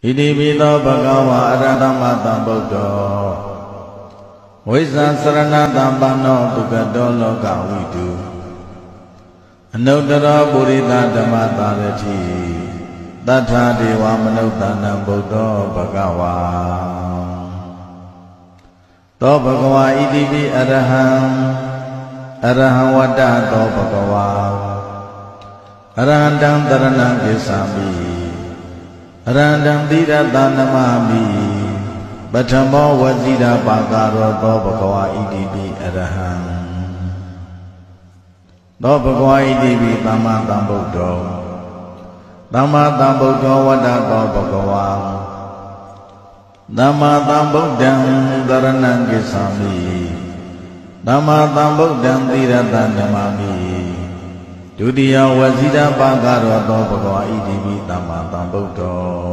ဣတိပိသောဘဂဝါအရဟတမတံဗုဒ္ဓောဝိဇ္ဇာစရဏတံပန္နောဒုက္ခတောလောကဝိတုအနုတ္တရောပုရိသဓမ္မတာရတိတထာဒေဝမနုဿာနံဗုဒ္ဓောဘဂဝါသောဘဂဝါဣတိပိအရဟံဝတ္တသောဘဂဝါအရဟံတံတရဏံကိစ္ဆာမိအရဟံတံသီရတနမမိပထမောဝဇိရပါကာရောသောဘဂဝါဣတိပိအရဟံသောဘဂဝါဣတိပိသမ္မာသမ္ဗုဒ္ဓောသမ္မာသမ္ဗုဒ္ဓောဝတ္တသောဘဂဝါသမ္မာသမ္ဗုဒ္ဓံတရဏံကိစ္ဆာမိသမ္မာသမ္ဗုဒ္ဓံသီရတနမမိဒုတိယဝဇိရပါကာရောသောဘဂဝါဣတိပိသမ္မာသမ္ဗုဒ္ဓော